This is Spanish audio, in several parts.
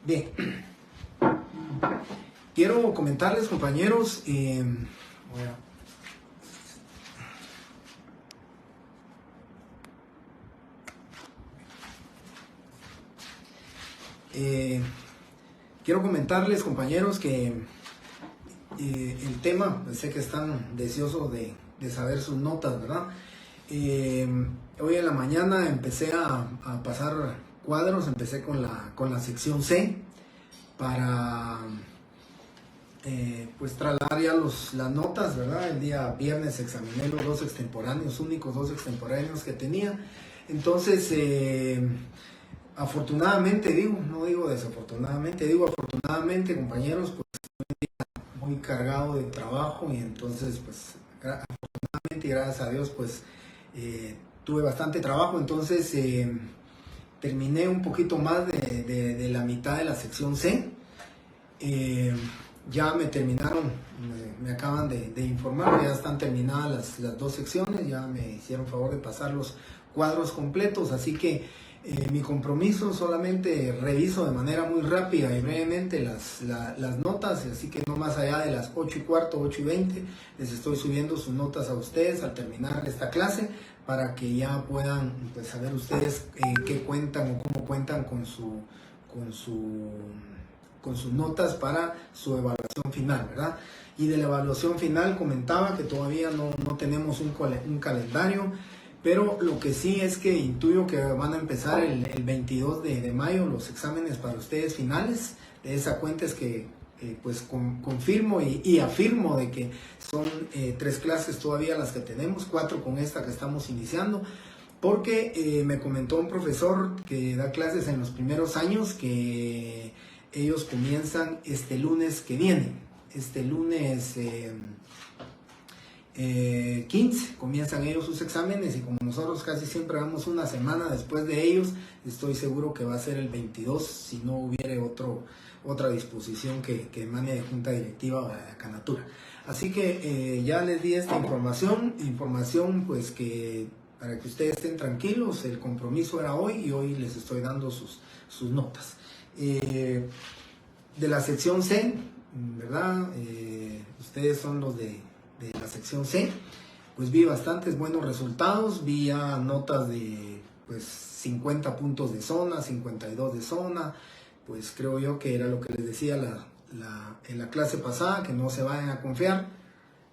Bien, quiero comentarles, compañeros, quiero comentarles, compañeros, que el tema, pues sé que están deseosos de saber sus notas, ¿verdad? Hoy en la mañana empecé a pasar cuadros, empecé con la sección C para pues trasladar ya las notas, ¿verdad? El día viernes examiné los dos extemporáneos, únicos dos extemporáneos que tenía. Entonces, afortunadamente digo, no digo desafortunadamente, digo afortunadamente, compañeros, pues muy cargado de trabajo, y entonces pues afortunadamente y gracias a Dios pues tuve bastante trabajo. Entonces terminé un poquito más de la mitad de la sección C. Ya me terminaron, me acaban de informar, ya están terminadas las dos secciones, ya me hicieron favor de pasar los cuadros completos, así que mi compromiso, solamente reviso de manera muy rápida y brevemente las notas, así que no más allá de las 8:15, 8:20, les estoy subiendo sus notas a ustedes al terminar esta clase, para que ya puedan pues, saber ustedes qué cuentan o cómo cuentan con sus notas para su evaluación final, ¿verdad? Y de la evaluación final comentaba que todavía no tenemos un calendario, pero lo que sí es que intuyo que van a empezar el 22 de mayo los exámenes para ustedes finales. De esa cuenta es que pues confirmo y afirmo de que son 3 clases todavía las que tenemos, 4 con esta que estamos iniciando, porque me comentó un profesor que da clases en los primeros años que ellos comienzan este lunes que viene, este lunes 15, comienzan ellos sus exámenes, y como nosotros casi siempre vamos una semana después de ellos, estoy seguro que va a ser el 22, si no hubiere otra disposición que emane de junta directiva o de Canatura. Así que ya les di esta información pues que para que ustedes estén tranquilos, el compromiso era hoy y hoy les estoy dando sus notas. De la sección C, ¿verdad? Ustedes son los de la sección C, pues vi bastantes buenos resultados, vi ya notas de pues 50 puntos de zona, 52 de zona, pues creo yo que era lo que les decía en la clase pasada, que no se vayan a confiar,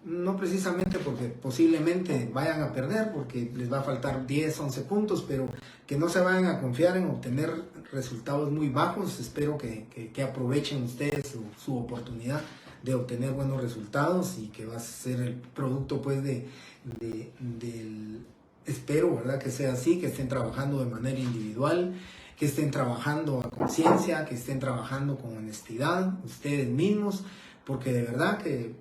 no precisamente porque posiblemente vayan a perder, porque les va a faltar 10, 11 puntos, pero que no se vayan a confiar en obtener resultados muy bajos. Espero que aprovechen ustedes su oportunidad de obtener buenos resultados, y que va a ser el producto pues espero, ¿verdad?, que sea así, que estén trabajando de manera individual, que estén trabajando a conciencia, que estén trabajando con honestidad ustedes mismos, porque de verdad que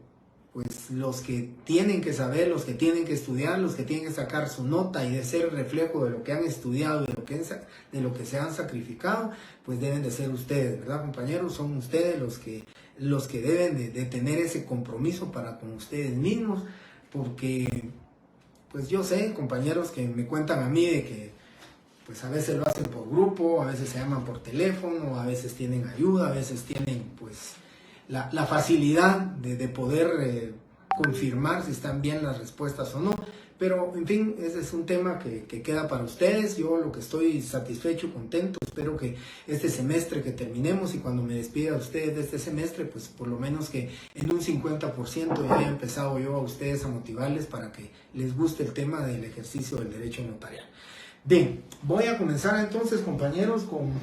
pues los que tienen que saber, los que tienen que estudiar, los que tienen que sacar su nota y de ser reflejo de lo que han estudiado y de lo que se han sacrificado, pues deben de ser ustedes, ¿verdad, compañeros? Son ustedes los que deben de tener ese compromiso para con ustedes mismos, porque pues yo sé, compañeros, que me cuentan a mí de que pues a veces lo hacen por grupo, a veces se llaman por teléfono, a veces tienen ayuda, a veces tienen pues la facilidad de poder confirmar si están bien las respuestas o no. Pero en fin, ese es un tema que queda para ustedes. Yo lo que estoy satisfecho, contento, espero que este semestre que terminemos, y cuando me despida a ustedes de este semestre, pues por lo menos que en un 50% ya haya empezado yo a ustedes a motivarles para que les guste el tema del ejercicio del derecho notarial. Bien, voy a comenzar entonces, compañeros, con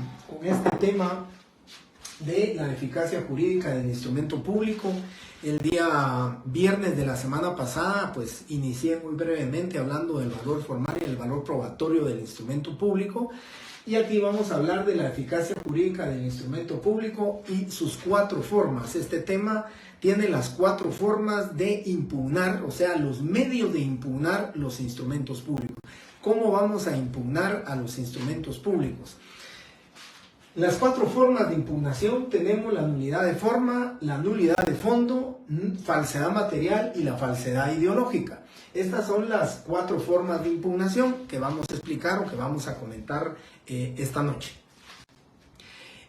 este tema de la eficacia jurídica del instrumento público. El día viernes de la semana pasada, pues inicié muy brevemente hablando del valor formal y el valor probatorio del instrumento público, y aquí vamos a hablar de la eficacia jurídica del instrumento público y sus 4 formas. Este tema tiene las 4 formas de impugnar, o sea, los medios de impugnar los instrumentos públicos. ¿Cómo vamos a impugnar a los instrumentos públicos? Las 4 formas de impugnación tenemos: la nulidad de forma, la nulidad de fondo, falsedad material y la falsedad ideológica. Estas son las 4 formas de impugnación que vamos a explicar o que vamos a comentar esta noche.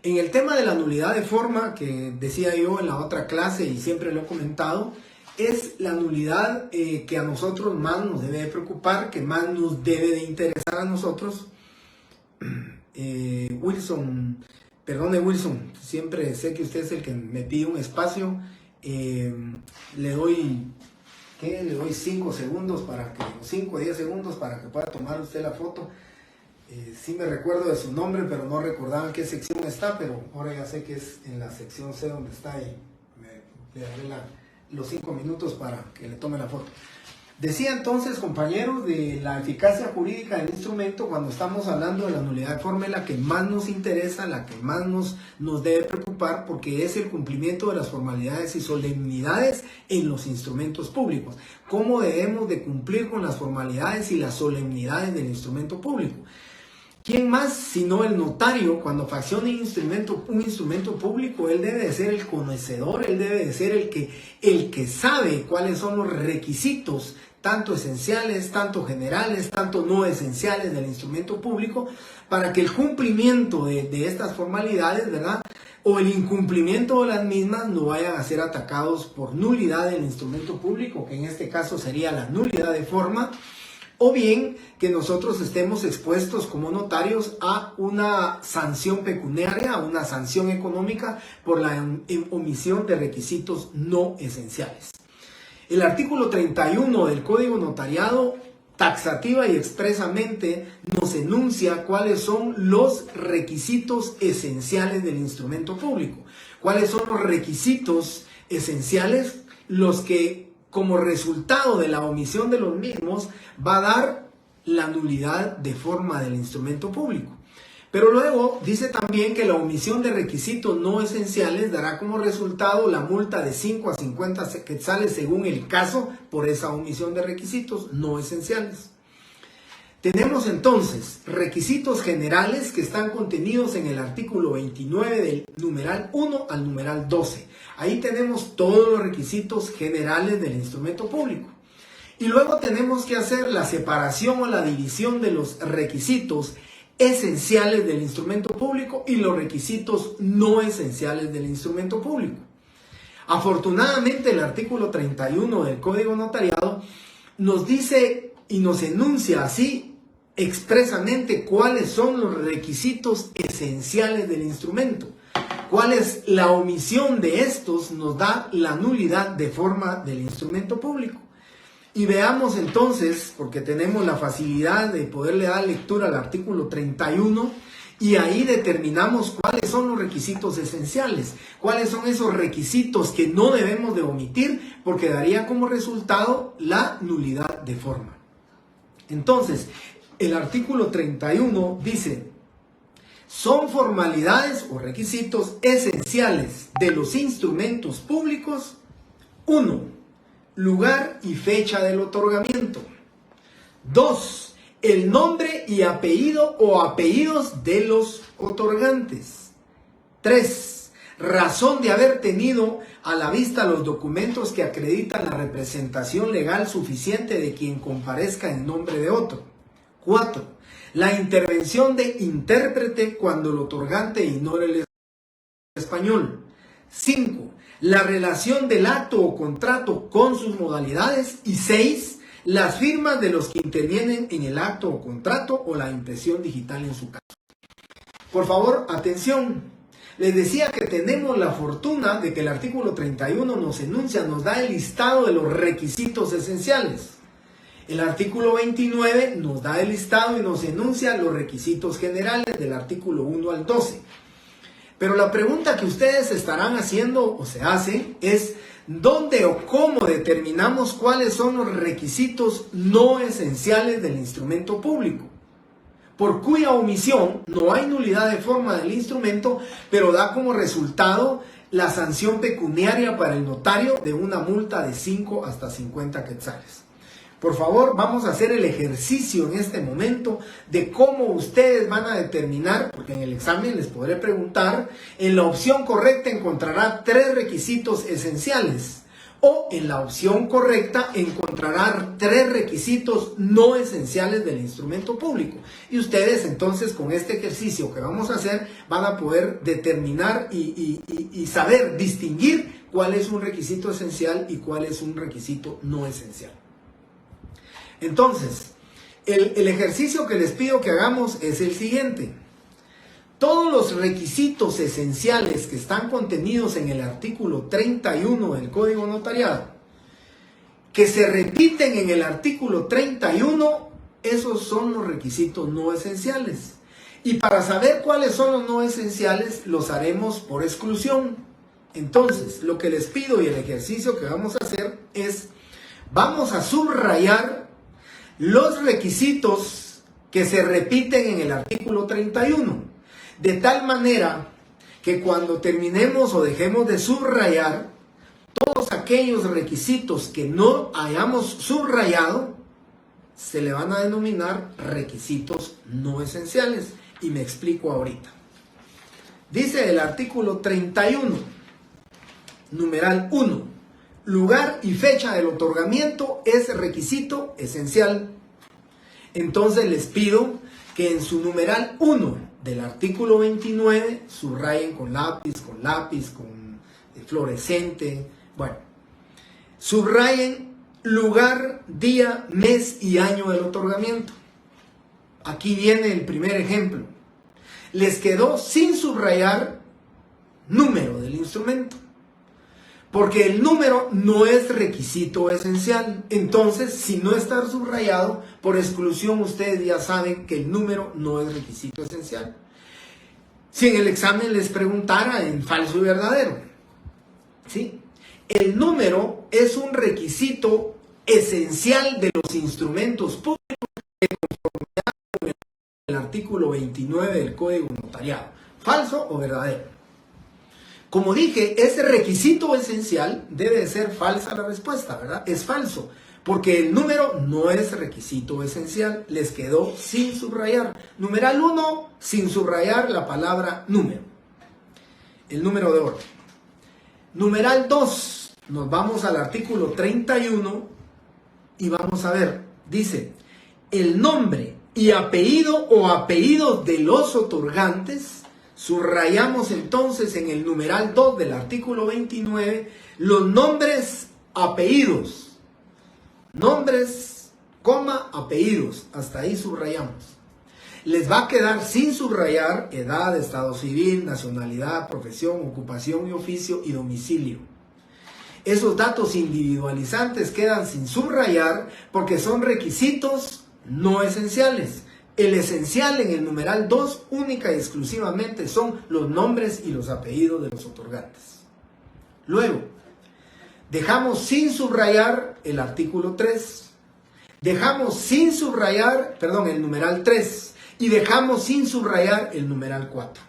En el tema de la nulidad de forma, que decía yo en la otra clase y siempre lo he comentado, es la nulidad que a nosotros más nos debe preocupar, que más nos debe de interesar a nosotros. Wilson, perdone Wilson, siempre sé que usted es el que me pide un espacio. Le doy 5 segundos para que, 5 o 10 segundos para que pueda tomar usted la foto. Sí me recuerdo de su nombre, pero no recordaba en qué sección está, pero ahora ya sé que es en la sección C donde está y le daré los 5 minutos para que le tome la foto. Decía entonces, compañeros, de la eficacia jurídica del instrumento, cuando estamos hablando de la nulidad de forma, es la que más nos interesa, la que más nos debe preocupar, porque es el cumplimiento de las formalidades y solemnidades en los instrumentos públicos. ¿Cómo debemos de cumplir con las formalidades y las solemnidades del instrumento público? ¿Quién más sino el notario? Cuando faccione un instrumento público, él debe de ser el conocedor, él debe de ser el que sabe cuáles son los requisitos, tanto esenciales, tanto generales, tanto no esenciales del instrumento público, para que el cumplimiento de estas formalidades, ¿verdad?, o el incumplimiento de las mismas no vayan a ser atacados por nulidad del instrumento público, que en este caso sería la nulidad de forma, o bien que nosotros estemos expuestos como notarios a una sanción pecuniaria, a una sanción económica por la omisión de requisitos no esenciales. El artículo 31 del Código Notariado taxativa y expresamente nos enuncia cuáles son los requisitos esenciales del instrumento público. Cuáles son los requisitos esenciales, los que como resultado de la omisión de los mismos va a dar la nulidad de forma del instrumento público. Pero luego dice también que la omisión de requisitos no esenciales dará como resultado la multa de 5 a 50 quetzales según el caso por esa omisión de requisitos no esenciales. Tenemos entonces requisitos generales que están contenidos en el artículo 29 del numeral 1 al numeral 12. Ahí tenemos todos los requisitos generales del instrumento público. Y luego tenemos que hacer la separación o la división de los requisitos esenciales del instrumento público y los requisitos no esenciales del instrumento público. Afortunadamente, el artículo 31 del Código Notariado nos dice y nos enuncia así expresamente cuáles son los requisitos esenciales del instrumento. Cuál es la omisión de estos nos da la nulidad de forma del instrumento público. Y veamos entonces, porque tenemos la facilidad de poderle dar lectura al artículo 31, y ahí determinamos cuáles son los requisitos esenciales, cuáles son esos requisitos que no debemos de omitir, porque daría como resultado la nulidad de forma. Entonces, el artículo 31 dice: son formalidades o requisitos esenciales de los instrumentos públicos. 1. Lugar y fecha del otorgamiento. 2. El nombre y apellido o apellidos de los otorgantes. 3. Razón de haber tenido a la vista los documentos que acreditan la representación legal suficiente de quien comparezca en nombre de otro. 4. La intervención de intérprete cuando el otorgante ignore el español. 5. La relación del acto o contrato con sus modalidades. Y 6. Las firmas de los que intervienen en el acto o contrato o la impresión digital en su caso. Por favor, atención. Les decía que tenemos la fortuna de que el artículo 31 nos enuncia, nos da el listado de los requisitos esenciales. El artículo 29 nos da el listado y nos enuncia los requisitos generales del artículo 1 al 12. Pero la pregunta que ustedes estarán haciendo o se hace es: ¿dónde o cómo determinamos cuáles son los requisitos no esenciales del instrumento público? Por cuya omisión no hay nulidad de forma del instrumento, pero da como resultado la sanción pecuniaria para el notario de una multa de 5 hasta 50 quetzales. Por favor, vamos a hacer el ejercicio en este momento de cómo ustedes van a determinar, porque en el examen les podré preguntar, en la opción correcta encontrará 3 requisitos esenciales. o en la opción correcta encontrará 3 requisitos no esenciales del instrumento público. Y ustedes entonces con este ejercicio que vamos a hacer van a poder determinar y saber distinguir cuál es un requisito esencial y cuál es un requisito no esencial. Entonces, el ejercicio que les pido que hagamos es el siguiente. Todos los requisitos esenciales que están contenidos en el artículo 31 del Código Notariado, que se repiten en el artículo 31, esos son los requisitos no esenciales. Y para saber cuáles son los no esenciales, los haremos por exclusión. Entonces, lo que les pido y el ejercicio que vamos a hacer es, vamos a subrayar los requisitos que se repiten en el artículo 31. De tal manera que cuando terminemos o dejemos de subrayar, todos aquellos requisitos que no hayamos subrayado, se le van a denominar requisitos no esenciales. Y me explico ahorita. Dice el artículo 31, numeral 1, lugar y fecha del otorgamiento es requisito esencial. Entonces les pido que en su numeral 1 del artículo 29 subrayen con lápiz, con fluorescente, bueno, subrayen lugar, día, mes y año del otorgamiento. Aquí viene el primer ejemplo. Les quedó sin subrayar número del instrumento, porque el número no es requisito esencial. Entonces, si no está subrayado, por exclusión ustedes ya saben que el número no es requisito esencial. Si en el examen les preguntara en falso y verdadero, ¿sí? El número es un requisito esencial de los instrumentos públicos de conformidad con el artículo 29 del Código Notariado. ¿Falso o verdadero? Como dije, ese requisito esencial debe de ser falsa la respuesta, ¿verdad? Es falso, porque el número no es requisito esencial. Les quedó sin subrayar. Numeral 1, sin subrayar la palabra número. El número de orden. Numeral 2, nos vamos al artículo 31 y vamos a ver. Dice, el nombre y apellido o apellidos de los otorgantes. Subrayamos entonces en el numeral 2 del artículo 29 los nombres, apellidos. Nombres, coma, apellidos. Hasta ahí subrayamos. Les va a quedar sin subrayar edad, estado civil, nacionalidad, profesión, ocupación y oficio y domicilio. Esos datos individualizantes quedan sin subrayar porque son requisitos no esenciales. El esencial en el numeral 2 única y exclusivamente son los nombres y los apellidos de los otorgantes. Luego, dejamos sin subrayar el artículo 3. Dejamos sin subrayar, el numeral 3. Y dejamos sin subrayar el numeral 4.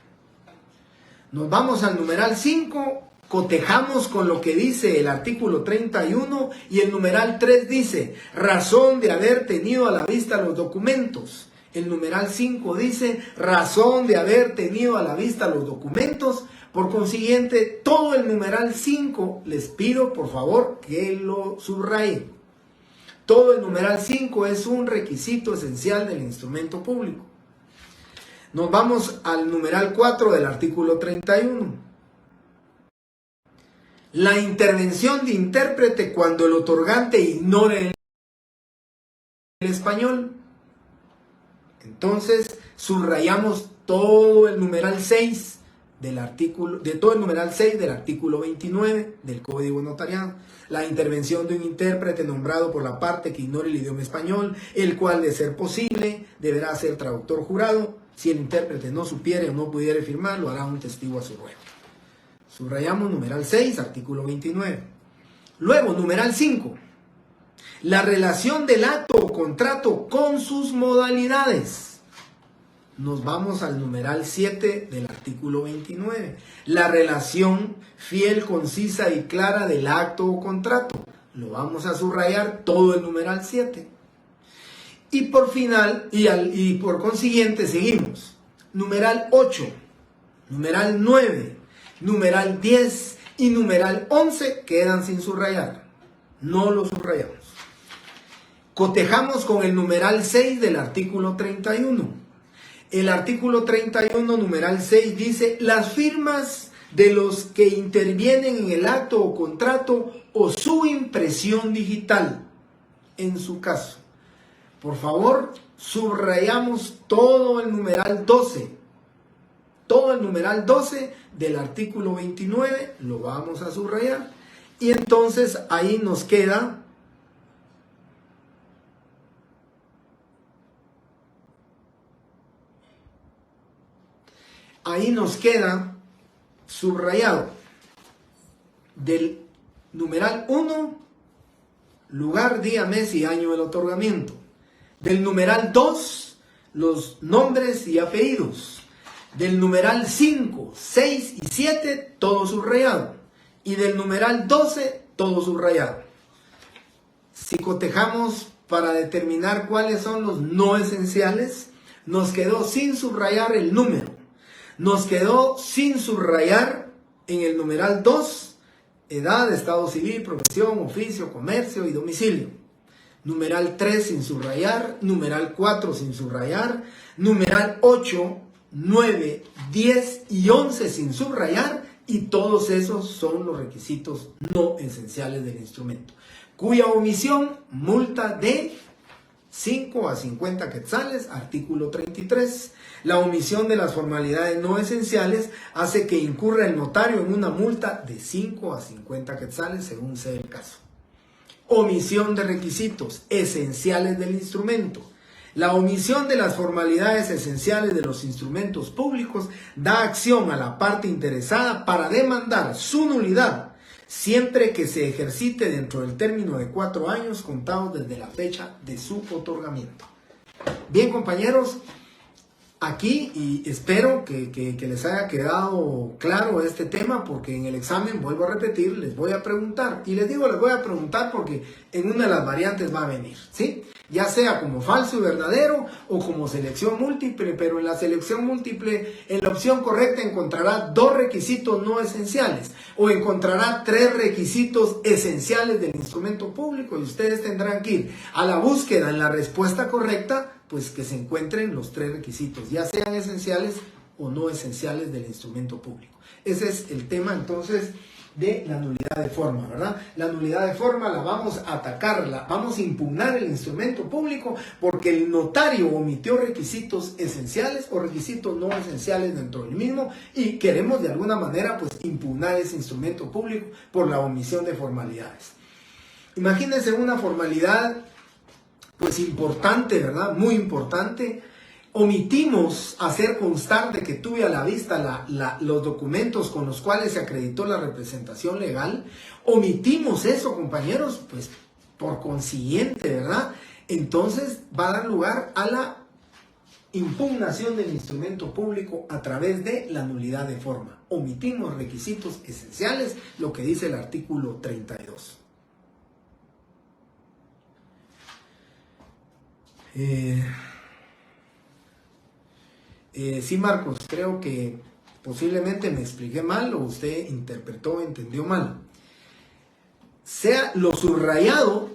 Nos vamos al numeral 5, cotejamos con lo que dice el artículo 31 y el numeral 3 dice, razón de haber tenido a la vista los documentos. El numeral 5 dice, razón de haber tenido a la vista los documentos. Por consiguiente, todo el numeral 5 les pido por favor que lo subrayen. Todo el numeral 5 es un requisito esencial del instrumento público. Nos vamos al numeral 4 del artículo 31. La intervención de intérprete cuando el otorgante ignore el español. Entonces, subrayamos todo el numeral 6 del artículo, de todo el numeral 6 del artículo 29 del Código Notariado. La intervención de un intérprete nombrado por la parte que ignore el idioma español, el cual, de ser posible, deberá ser traductor jurado. Si el intérprete no supiere o no pudiera firmar, lo hará un testigo a su ruego. Subrayamos numeral 6, artículo 29. Luego, numeral 5. La relación del acto o contrato con sus modalidades. Nos vamos al numeral 7 del artículo 29. La relación fiel, concisa y clara del acto o contrato. Lo vamos a subrayar todo el numeral 7. Y por final, y por consiguiente, seguimos. Numeral 8, numeral 9, numeral 10 y numeral 11 quedan sin subrayar. no lo subrayamos. Cotejamos con el numeral 6 del artículo 31. El artículo 31, numeral 6, dice: las firmas de los que intervienen en el acto o contrato o su impresión digital, en su caso. Por favor, subrayamos todo el numeral 12. Todo el numeral 12 del artículo 29 lo vamos a subrayar. Y entonces ahí nos queda subrayado del numeral 1, lugar, día, mes y año del otorgamiento. Del numeral 2, los nombres y apellidos. Del numeral 5, 6 y 7, todo subrayado. Y del numeral 12, todo subrayado. Si cotejamos para determinar cuáles son los no esenciales, nos quedó sin subrayar el número. Nos quedó sin subrayar en el numeral 2, edad, estado civil, profesión, oficio, comercio y domicilio. Numeral 3 sin subrayar, numeral 4 sin subrayar, numeral 8, 9, 10 y 11 sin subrayar, y todos esos son los requisitos no esenciales del instrumento, cuya omisión multa de 5 a 50 quetzales, artículo 33. La omisión de las formalidades no esenciales hace que incurra el notario en una multa de 5 a 50 quetzales, según sea el caso. Omisión de requisitos esenciales del instrumento. La omisión de las formalidades esenciales de los instrumentos públicos da acción a la parte interesada para demandar su nulidad, siempre que se ejercite dentro del término de 4 años contados desde la fecha de su otorgamiento. Bien, compañeros, aquí, y espero que les haya quedado claro este tema, porque en el examen, vuelvo a repetir, les voy a preguntar. Y les digo, les voy a preguntar porque en una de las variantes va a venir, ¿sí? Ya sea como falso y verdadero o como selección múltiple, pero en la selección múltiple, en la opción correcta encontrará 2 requisitos no esenciales o encontrará 3 requisitos esenciales del instrumento público, y ustedes tendrán que ir a la búsqueda en la respuesta correcta, pues que se encuentren los 3 requisitos, ya sean esenciales o no esenciales del instrumento público. Ese es el tema entonces de la nulidad de forma, ¿verdad? La nulidad de forma la vamos a atacar, vamos a impugnar el instrumento público porque el notario omitió requisitos esenciales o requisitos no esenciales dentro del mismo, y queremos de alguna manera pues impugnar ese instrumento público por la omisión de formalidades. Imagínense una formalidad pues importante, ¿verdad? Muy importante. Omitimos hacer constar de que tuve a la vista los documentos con los cuales se acreditó la representación legal. Omitimos eso, compañeros, pues por consiguiente, ¿verdad? Entonces va a dar lugar a la impugnación del instrumento público a través de la nulidad de forma. Omitimos requisitos esenciales, lo que dice el artículo 32. Sí, Marcos, creo que posiblemente me expliqué mal o usted interpretó, entendió mal. Sea los subrayados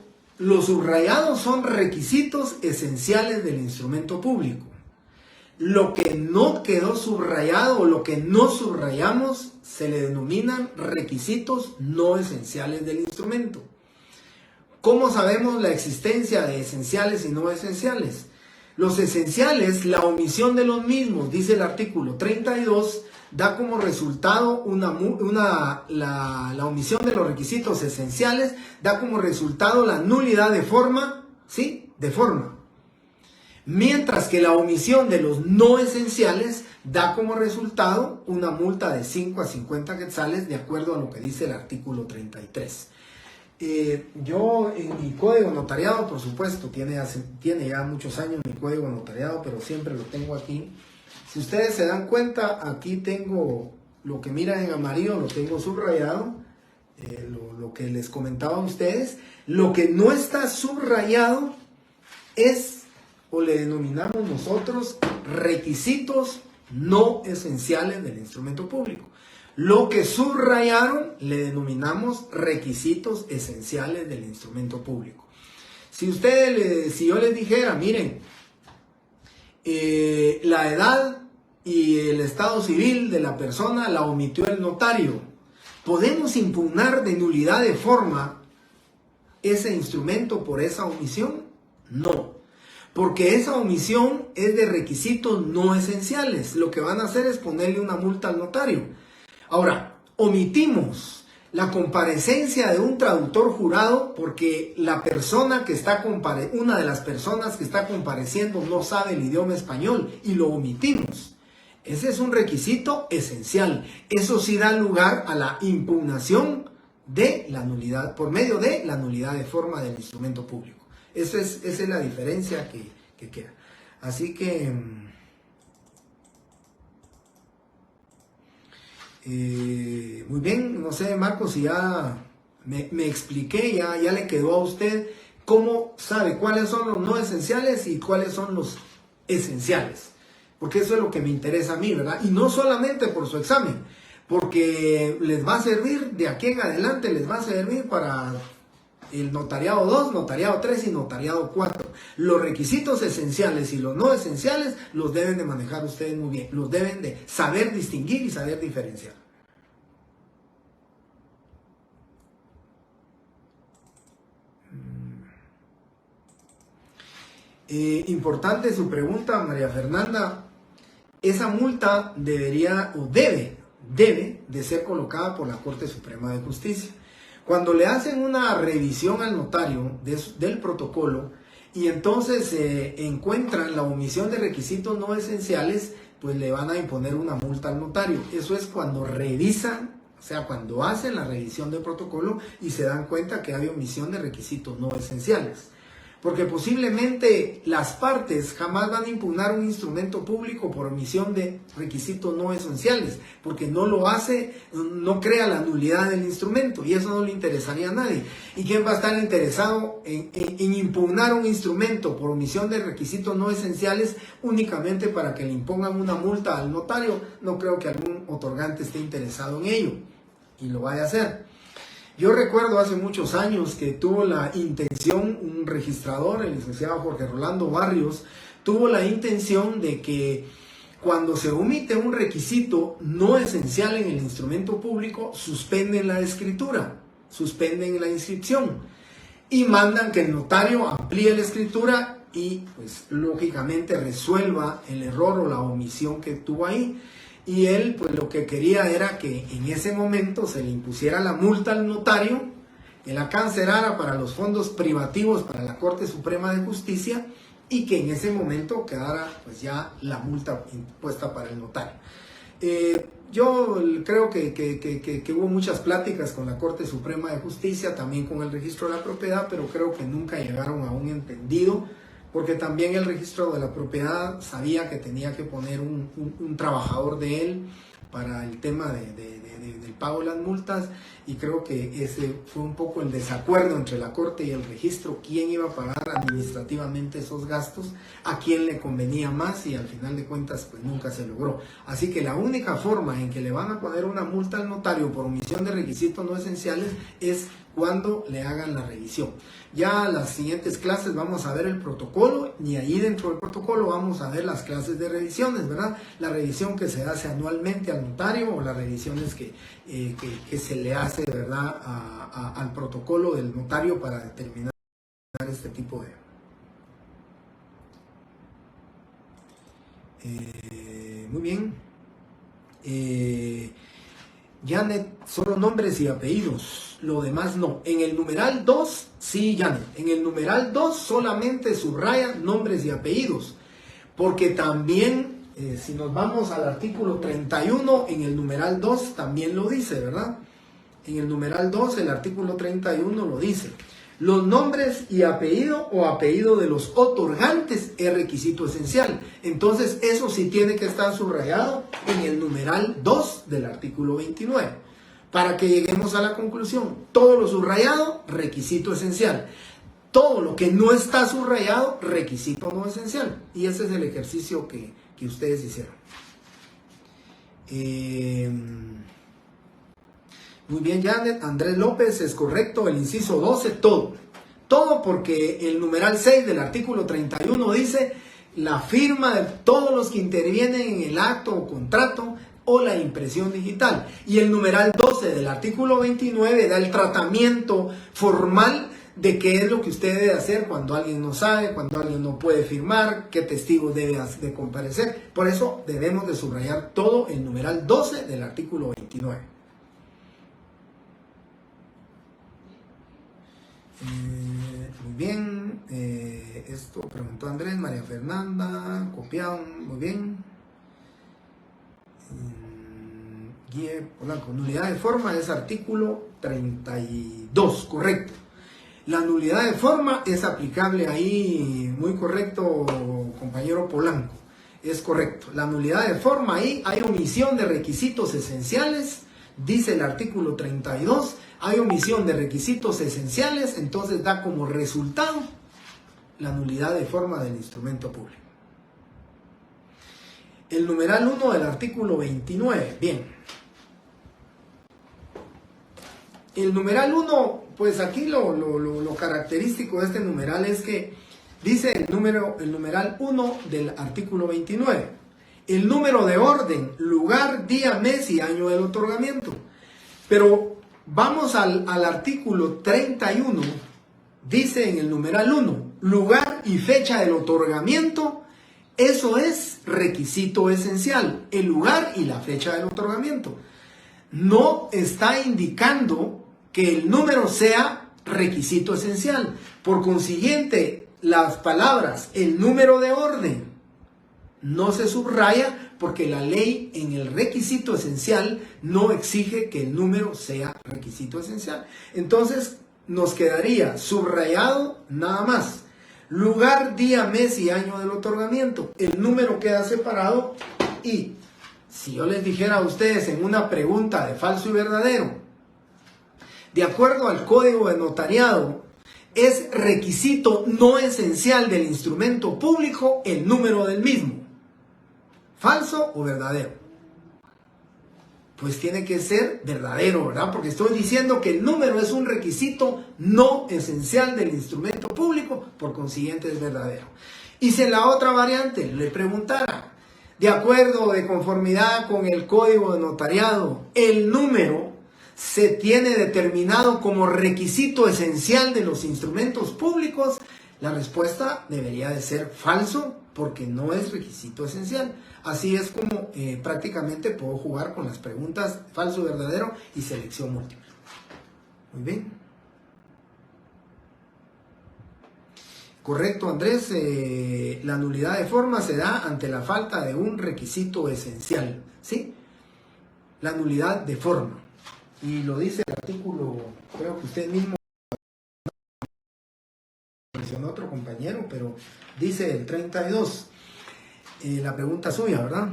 son requisitos esenciales del instrumento público. Lo que no quedó subrayado o lo que no subrayamos se le denominan requisitos no esenciales del instrumento. ¿Cómo sabemos la existencia de esenciales y no esenciales? Los esenciales, la omisión de los mismos, dice el artículo 32, da como resultado la omisión de los requisitos esenciales, da como resultado la nulidad de forma, ¿sí? De forma. Mientras que la omisión de los no esenciales da como resultado una multa de 5 a 50 quetzales, de acuerdo a lo que dice el artículo 33. Yo en mi código notariado, por supuesto, tiene ya muchos años mi código notariado, pero siempre lo tengo aquí. Si ustedes se dan cuenta, aquí tengo lo que miran en amarillo, lo tengo subrayado, lo que les comentaba a ustedes. Lo que no está subrayado es, o le denominamos nosotros, requisitos no esenciales del instrumento público. Lo que subrayaron le denominamos requisitos esenciales del instrumento público. Si yo les dijera, miren, la edad y el estado civil de la persona la omitió el notario, ¿podemos impugnar de nulidad de forma ese instrumento por esa omisión? No, porque esa omisión es de requisitos no esenciales. Lo que van a hacer es ponerle una multa al notario. Ahora, omitimos la comparecencia de un traductor jurado porque la persona que está una de las personas que está compareciendo no sabe el idioma español y lo omitimos. Ese es un requisito esencial. Eso sí da lugar a la impugnación de la nulidad, por medio de la nulidad de forma del instrumento público. Esa es la diferencia que queda. Así que, muy bien, no sé, Marcos, si ya me expliqué, ya le quedó a usted cómo sabe cuáles son los no esenciales y cuáles son los esenciales. Porque eso es lo que me interesa a mí, ¿verdad? Y no solamente por su examen, porque les va a servir, de aquí en adelante les va a servir para el notariado 2, notariado 3 y notariado 4. Los requisitos esenciales y los no esenciales los deben de manejar ustedes muy bien, los deben de saber distinguir y saber diferenciar. Importante su pregunta, María Fernanda. Esa multa debería o debe de ser colocada por la Corte Suprema de Justicia. Cuando le hacen una revisión al notario del protocolo y entonces encuentran la omisión de requisitos no esenciales, pues le van a imponer una multa al notario. Eso es cuando revisan, o sea, cuando hacen la revisión del protocolo y se dan cuenta que hay omisión de requisitos no esenciales. Porque posiblemente las partes jamás van a impugnar un instrumento público por omisión de requisitos no esenciales, porque no lo hace, no crea la nulidad del instrumento y eso no le interesaría a nadie. ¿Y quién va a estar interesado en impugnar un instrumento por omisión de requisitos no esenciales únicamente para que le impongan una multa al notario? No creo que algún otorgante esté interesado en ello y lo vaya a hacer. Yo recuerdo hace muchos años que tuvo la intención, un registrador, el licenciado Jorge Rolando Barrios, tuvo la intención de que cuando se omite un requisito no esencial en el instrumento público, suspenden la escritura, suspenden la inscripción y mandan que el notario amplíe la escritura y pues lógicamente resuelva el error o la omisión que tuvo ahí. Y él, pues lo que quería era que en ese momento se le impusiera la multa al notario, que la cancelara para los fondos privativos para la Corte Suprema de Justicia y que en ese momento quedara pues ya la multa impuesta para el notario. Yo creo que hubo muchas pláticas con la Corte Suprema de Justicia, también con el registro de la propiedad, pero creo que nunca llegaron a un entendido, porque también el registro de la propiedad sabía que tenía que poner un trabajador de él para el tema del pago de las multas, y creo que ese fue un poco el desacuerdo entre la Corte y el registro, quién iba a pagar administrativamente esos gastos, a quién le convenía más, y al final de cuentas pues nunca se logró. Así que la única forma en que le van a poner una multa al notario por omisión de requisitos no esenciales es cuando le hagan la revisión. Ya las siguientes clases vamos a ver el protocolo, y ahí dentro del protocolo vamos a ver las clases de revisiones, ¿verdad? La revisión que se hace anualmente al notario o las revisiones que se le hace, ¿verdad?, al protocolo del notario para determinar este tipo de... muy bien. Janet, solo nombres y apellidos, lo demás no. En el numeral 2, sí, Janet, en el numeral 2 solamente subraya nombres y apellidos, porque también, si nos vamos al artículo 31, en el numeral 2 también lo dice, ¿verdad? En el numeral 2, el artículo 31 lo dice. Los nombres y apellido o apellido de los otorgantes es requisito esencial. Entonces, eso sí tiene que estar subrayado en el numeral 2 del artículo 29. Para que lleguemos a la conclusión, todo lo subrayado, requisito esencial. Todo lo que no está subrayado, requisito no esencial. Y ese es el ejercicio que ustedes hicieron. Muy bien, Janet. Andrés López, es correcto. El inciso 12, todo. Todo porque el numeral 6 del artículo 31 dice la firma de todos los que intervienen en el acto o contrato o la impresión digital. Y el numeral 12 del artículo 29 da el tratamiento formal de qué es lo que usted debe hacer cuando alguien no sabe, cuando alguien no puede firmar, qué testigos debe de comparecer. Por eso debemos de subrayar todo el numeral 12 del artículo 29. Muy bien, esto preguntó Andrés, María Fernanda, copiado, muy bien. Guille Polanco, nulidad de forma es artículo 32, correcto. La nulidad de forma es aplicable ahí, muy correcto, compañero Polanco, es correcto. La nulidad de forma ahí hay omisión de requisitos esenciales, dice el artículo 32, hay omisión de requisitos esenciales, entonces da como resultado la nulidad de forma del instrumento público. El numeral 1 del artículo 29, bien. El numeral 1, pues aquí lo característico de este numeral es que dice el numeral 1 del artículo 29. El número de orden, lugar, día, mes y año del otorgamiento. Pero vamos al artículo 31, dice en el numeral 1, lugar y fecha del otorgamiento. Eso es requisito esencial, el lugar y la fecha del otorgamiento. No está indicando que el número sea requisito esencial. Por consiguiente, las palabras, el número de orden, no se subraya porque la ley en el requisito esencial no exige que el número sea requisito esencial. Entonces, nos quedaría subrayado nada más. Lugar, día, mes y año del otorgamiento. El número queda separado y si yo les dijera a ustedes en una pregunta de falso y verdadero, de acuerdo al Código de Notariado, es requisito no esencial del instrumento público el número del mismo. ¿Falso o verdadero? Pues tiene que ser verdadero, ¿verdad? Porque estoy diciendo que el número es un requisito no esencial del instrumento público, por consiguiente es verdadero. Y si en la otra variante le preguntara, de acuerdo, de conformidad con el Código de Notariado, el número se tiene determinado como requisito esencial de los instrumentos públicos, la respuesta debería de ser falso, porque no es requisito esencial. Así es como prácticamente puedo jugar con las preguntas falso, verdadero y selección múltiple. Muy bien. Correcto, Andrés. La nulidad de forma se da ante la falta de un requisito esencial. ¿Sí? La nulidad de forma. Y lo dice el artículo, creo que usted mismo mencionó otro compañero, pero dice el 32. La pregunta suya, ¿verdad?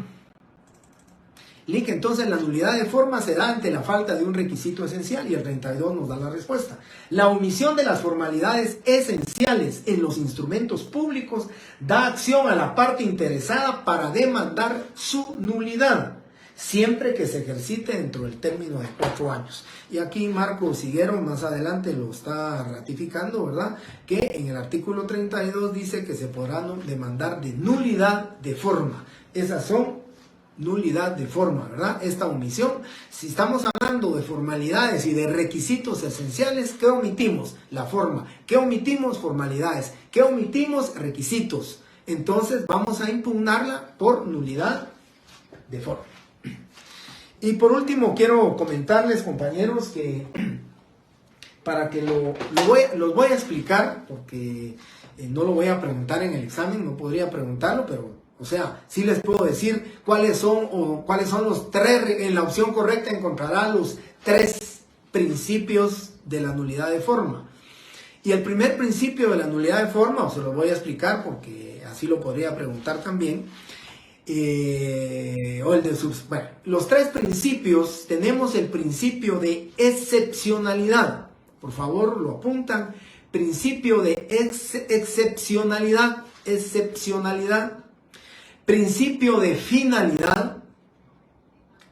Link, entonces la nulidad de forma se da ante la falta de un requisito esencial y el 32 nos da la respuesta. La omisión de las formalidades esenciales en los instrumentos públicos da acción a la parte interesada para demandar su nulidad, siempre que se ejercite dentro del término de 4 años. Y aquí Marcos Higuero más adelante lo está ratificando, ¿verdad? Que en el artículo 32 dice que se podrán demandar de nulidad de forma. Esas son nulidad de forma, ¿verdad? Esta omisión, si estamos hablando de formalidades y de requisitos esenciales, ¿qué omitimos? La forma. ¿Qué omitimos? Formalidades. ¿Qué omitimos? Requisitos. Entonces vamos a impugnarla por nulidad de forma. Y por último quiero comentarles, compañeros, que para que los voy a explicar, porque no lo voy a preguntar en el examen, no podría preguntarlo, pero o sea, sí les puedo decir cuáles son los 3, en la opción correcta encontrará los 3 principios de la nulidad de forma. Y el primer principio de la nulidad de forma, os lo voy a explicar porque así lo podría preguntar también, bueno, los 3 principios, tenemos el principio de excepcionalidad, por favor lo apuntan, principio de excepcionalidad, principio de finalidad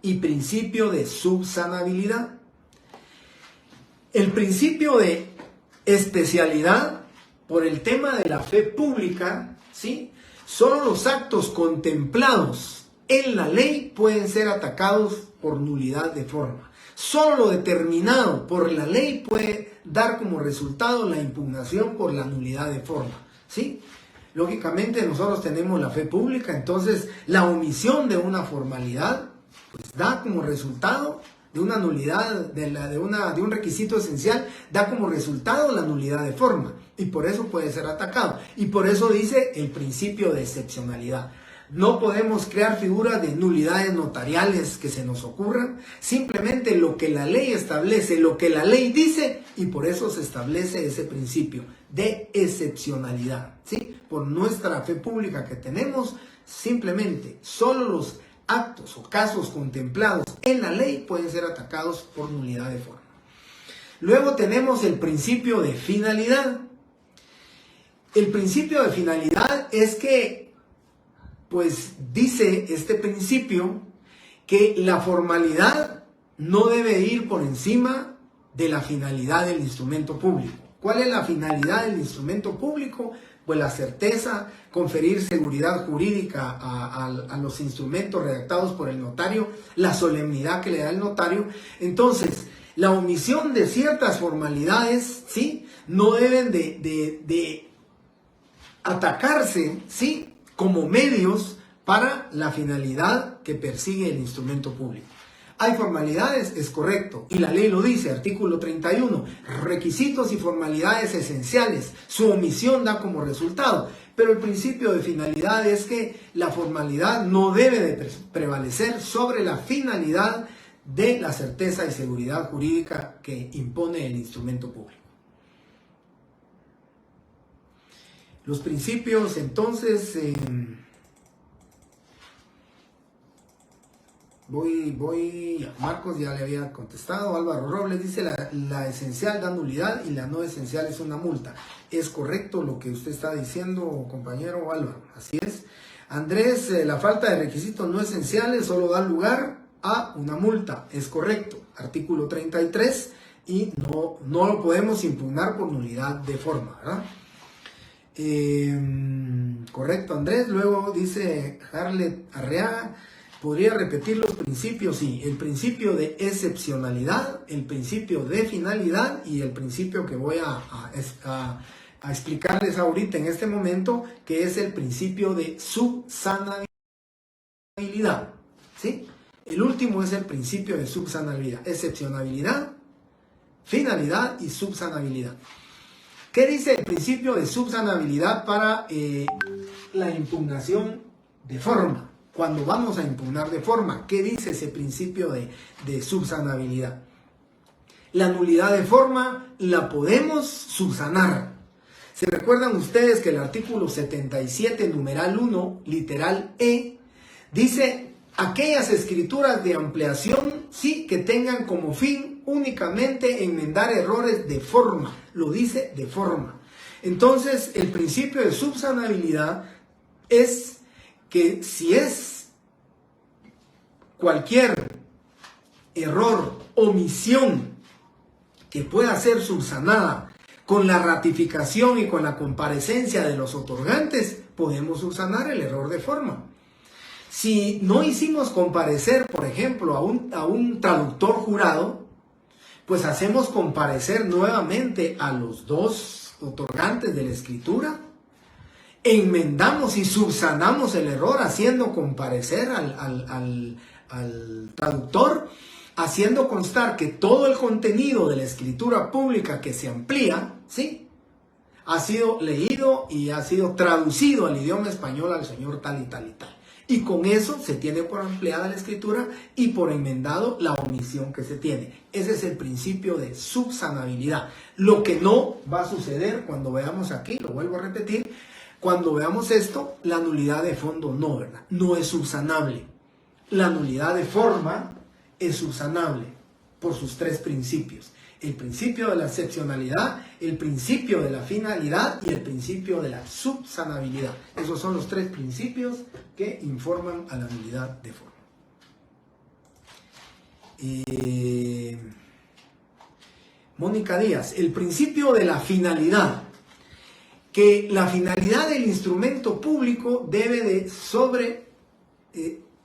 y principio de subsanabilidad. El principio de especialidad, por el tema de la fe pública, ¿sí? Solo los actos contemplados en la ley pueden ser atacados por nulidad de forma. Solo lo determinado por la ley puede dar como resultado la impugnación por la nulidad de forma, ¿sí? Lógicamente nosotros tenemos la fe pública, entonces la omisión de una formalidad pues da como resultado de una nulidad, de un requisito esencial, da como resultado la nulidad de forma, y por eso puede ser atacado. Y por eso dice el principio de excepcionalidad. No podemos crear figuras de nulidades notariales que se nos ocurran, simplemente lo que la ley establece, lo que la ley dice, y por eso se establece ese principio de excepcionalidad, ¿sí? Por nuestra fe pública que tenemos, simplemente solo los actos o casos contemplados en la ley pueden ser atacados por nulidad de forma. Luego tenemos el principio de finalidad. El principio de finalidad es que, pues dice este principio, que la formalidad no debe ir por encima de la finalidad del instrumento público. ¿Cuál es la finalidad del instrumento público? Pues la certeza, conferir seguridad jurídica a los instrumentos redactados por el notario, la solemnidad que le da el notario. Entonces, la omisión de ciertas formalidades, ¿sí?, no deben de atacarse, ¿sí?, como medios para la finalidad que persigue el instrumento público. ¿Hay formalidades? Es correcto. Y la ley lo dice, artículo 31, requisitos y formalidades esenciales. Su omisión da como resultado. Pero el principio de finalidad es que la formalidad no debe de prevalecer sobre la finalidad de la certeza y seguridad jurídica que impone el instrumento público. Los principios, entonces, voy a Marcos, ya le había contestado. Álvaro Robles dice, la esencial da nulidad y la no esencial es una multa. Es correcto lo que usted está diciendo, compañero Álvaro, así es. Andrés, la falta de requisitos no esenciales solo da lugar a una multa. Es correcto, artículo 33, y no lo podemos impugnar por nulidad de forma, ¿verdad? Correcto, Andrés. Luego dice Harlet Arreaga, ¿podría repetir los principios? Sí, el principio de excepcionalidad, el principio de finalidad y el principio que voy a explicarles ahorita en este momento, que es el principio de subsanabilidad, ¿sí? El último es el principio de subsanabilidad, excepcionabilidad, finalidad y subsanabilidad. ¿Qué dice el principio de subsanabilidad para la impugnación de forma? Cuando vamos a impugnar de forma, ¿qué dice ese principio de subsanabilidad? La nulidad de forma la podemos subsanar. ¿Se recuerdan ustedes que el artículo 77, numeral 1, literal E, dice aquellas escrituras de ampliación, sí, que tengan como fin únicamente enmendar errores de forma? Lo dice de forma. Entonces, el principio de subsanabilidad es que si es cualquier error, omisión que pueda ser subsanada con la ratificación y con la comparecencia de los otorgantes, podemos subsanar el error de forma. Si no hicimos comparecer, por ejemplo, a un traductor jurado, pues hacemos comparecer nuevamente a los dos otorgantes de la escritura, enmendamos y subsanamos el error haciendo comparecer al traductor, haciendo constar que todo el contenido de la escritura pública que se amplía, ¿sí?, ha sido leído y ha sido traducido al idioma español al señor tal y tal y tal. Y con eso se tiene por ampliada la escritura y por enmendado la omisión que se tiene. Ese es el principio de subsanabilidad. Lo que no va a suceder cuando veamos aquí, lo vuelvo a repetir, cuando veamos esto, la nulidad de fondo no, ¿verdad? No es subsanable. La nulidad de forma es subsanable por sus tres principios. El principio de la excepcionalidad, el principio de la finalidad y el principio de la subsanabilidad. Esos son los tres principios que informan a la nulidad de forma. Mónica Díaz, el principio de la finalidad, que la finalidad del instrumento público debe de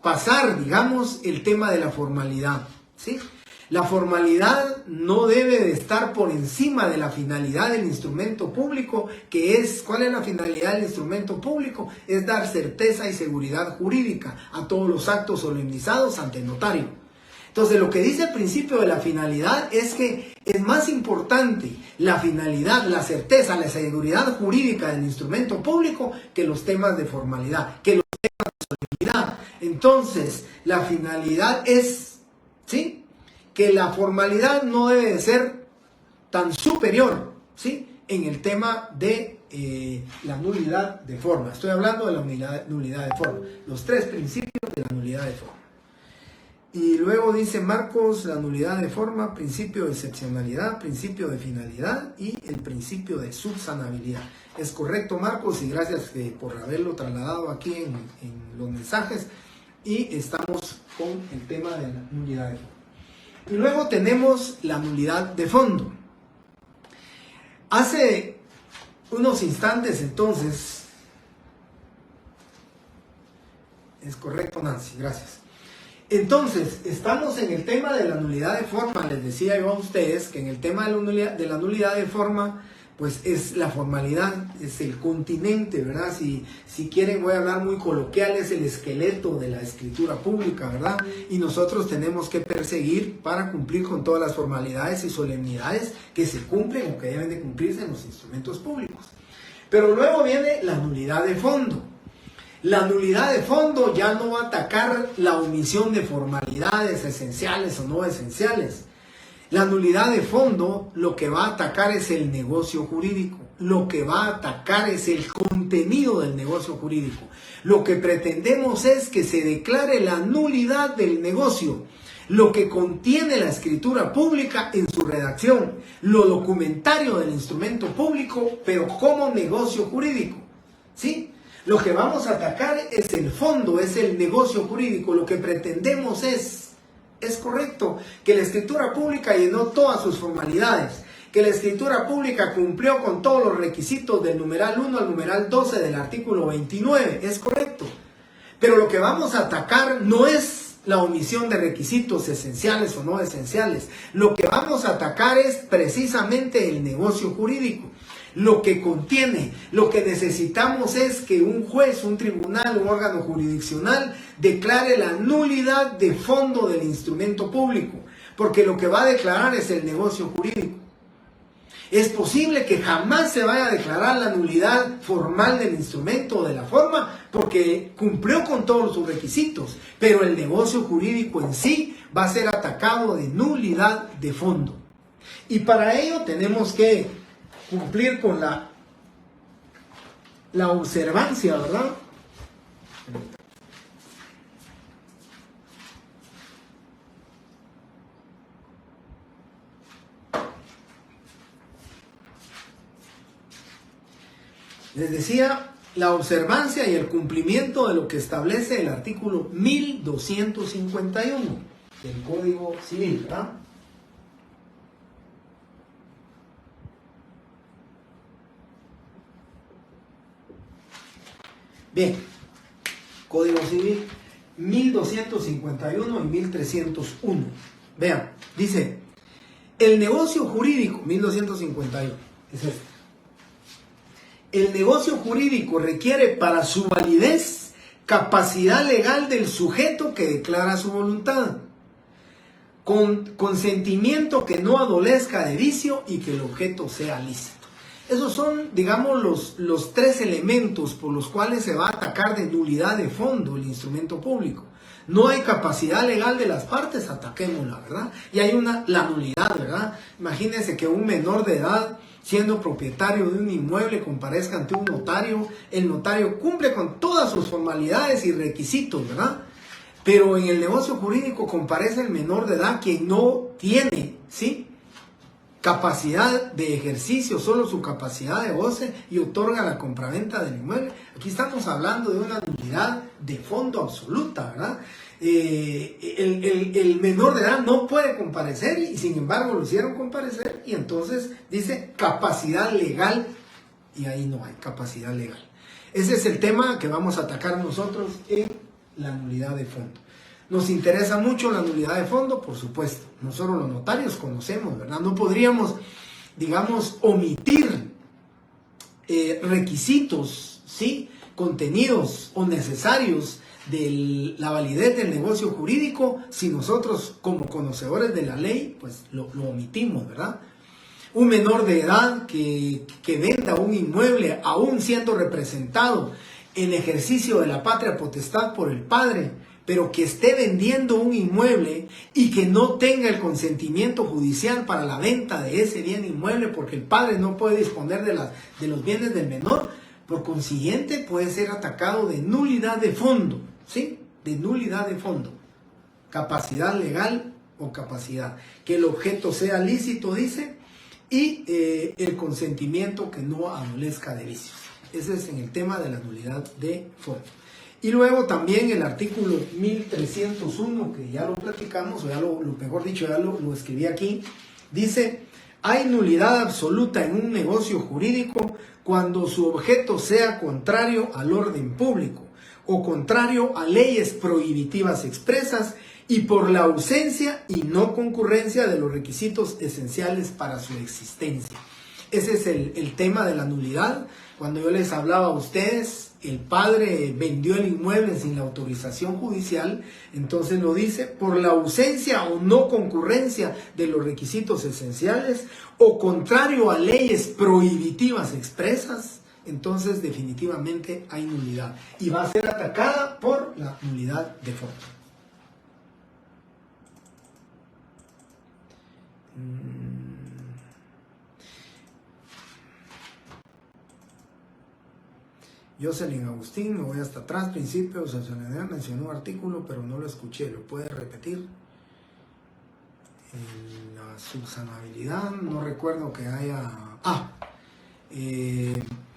pasar, digamos, el tema de la formalidad, ¿sí? La formalidad no debe de estar por encima de la finalidad del instrumento público, que es, ¿cuál es la finalidad del instrumento público? Es dar certeza y seguridad jurídica a todos los actos solemnizados ante el notario. Entonces, lo que dice el principio de la finalidad es que es más importante la finalidad, la certeza, la seguridad jurídica del instrumento público que los temas de formalidad, que los temas de solemnidad. Entonces, la finalidad es, ¿sí?, que la formalidad no debe de ser tan superior, ¿sí?, en el tema de la nulidad de forma. Estoy hablando de la nulidad de forma. Los tres principios de la nulidad de forma. Y luego dice Marcos, la nulidad de forma, principio de excepcionalidad, principio de finalidad y el principio de subsanabilidad. Es correcto, Marcos, y gracias por haberlo trasladado aquí en los mensajes. Y estamos con el tema de la nulidad de forma. Y luego tenemos la nulidad de fondo. Hace unos instantes, entonces, es correcto, Nancy, gracias. Entonces, estamos en el tema de la nulidad de forma. Les decía yo a ustedes que en el tema de la nulidad de forma, pues es la formalidad, es el continente, ¿verdad? Si quieren, voy a hablar muy coloquial, es el esqueleto de la escritura pública, ¿verdad? Y nosotros tenemos que perseguir para cumplir con todas las formalidades y solemnidades que se cumplen o que deben de cumplirse en los instrumentos públicos. Pero luego viene la nulidad de fondo. La nulidad de fondo ya no va a atacar la omisión de formalidades esenciales o no esenciales. La nulidad de fondo lo que va a atacar es el negocio jurídico, lo que va a atacar es el contenido del negocio jurídico. Lo que pretendemos es que se declare la nulidad del negocio, lo que contiene la escritura pública en su redacción, lo documentario del instrumento público, pero como negocio jurídico, ¿sí? Lo que vamos a atacar es el fondo, es el negocio jurídico. Lo que pretendemos es correcto, que la escritura pública llenó todas sus formalidades, que la escritura pública cumplió con todos los requisitos del numeral 1 al numeral 12 del artículo 29, es correcto. Pero lo que vamos a atacar no es la omisión de requisitos esenciales o no esenciales. Lo que vamos a atacar es precisamente el negocio jurídico. Lo que contiene, lo que necesitamos es que un juez, un tribunal, un órgano jurisdiccional declare la nulidad de fondo del instrumento público, porque lo que va a declarar es el negocio jurídico. Es posible que jamás se vaya a declarar la nulidad formal del instrumento o de la forma, porque cumplió con todos sus requisitos, pero el negocio jurídico en sí va a ser atacado de nulidad de fondo. Y para ello tenemos que cumplir con la observancia, ¿verdad? Les decía, la observancia y el cumplimiento de lo que establece el artículo 1251 del Código Civil, ¿verdad? Bien, Código Civil 1251 y 1301. Vean, dice, el negocio jurídico, 1251, es este. El negocio jurídico requiere para su validez capacidad legal del sujeto que declara su voluntad, con consentimiento que no adolezca de vicio y que el objeto sea lícito. Esos son, digamos, los tres elementos por los cuales se va a atacar de nulidad de fondo el instrumento público. No hay capacidad legal de las partes, ataquémosla, ¿verdad? Y hay la nulidad, ¿verdad? Imagínense que un menor de edad, siendo propietario de un inmueble, comparezca ante un notario. El notario cumple con todas sus formalidades y requisitos, ¿verdad? Pero en el negocio jurídico comparece el menor de edad quien no tiene, ¿sí?, capacidad de ejercicio, solo su capacidad de goce, y otorga la compraventa del inmueble. Aquí estamos hablando de una nulidad de fondo absoluta, ¿verdad? El menor de edad no puede comparecer y sin embargo lo hicieron comparecer, y entonces dice capacidad legal, y ahí no hay capacidad legal. Ese es el tema que vamos a atacar nosotros en la nulidad de fondo. Nos interesa mucho la nulidad de fondo, por supuesto. Nosotros los notarios conocemos, ¿verdad? No podríamos, digamos, omitir requisitos, ¿sí? Contenidos o necesarios de la validez del negocio jurídico si nosotros, como conocedores de la ley, pues lo omitimos, ¿verdad? Un menor de edad que venda un inmueble aún siendo representado en ejercicio de la patria potestad por el padre, pero que esté vendiendo un inmueble y que no tenga el consentimiento judicial para la venta de ese bien inmueble, porque el padre no puede disponer de los bienes del menor, por consiguiente puede ser atacado de nulidad de fondo, ¿sí? De nulidad de fondo. Capacidad legal o capacidad. Que el objeto sea lícito, dice, y el consentimiento que no adolezca de vicios. Ese es en el tema de la nulidad de fondo. Y luego también el artículo 1301, que ya lo platicamos, o ya mejor dicho, ya lo escribí aquí, dice: hay nulidad absoluta en un negocio jurídico cuando su objeto sea contrario al orden público o contrario a leyes prohibitivas expresas y por la ausencia y no concurrencia de los requisitos esenciales para su existencia. Ese es el tema de la nulidad. Cuando yo les hablaba a ustedes, el padre vendió el inmueble sin la autorización judicial, entonces lo dice por la ausencia o no concurrencia de los requisitos esenciales o contrario a leyes prohibitivas expresas, entonces definitivamente hay nulidad y va a ser atacada por la nulidad de fondo. Jocelyn Agustín, me voy hasta atrás, principio de sancionalidad, mencionó un artículo, pero no lo escuché, ¿lo puede repetir? En la subsanabilidad, no recuerdo que haya...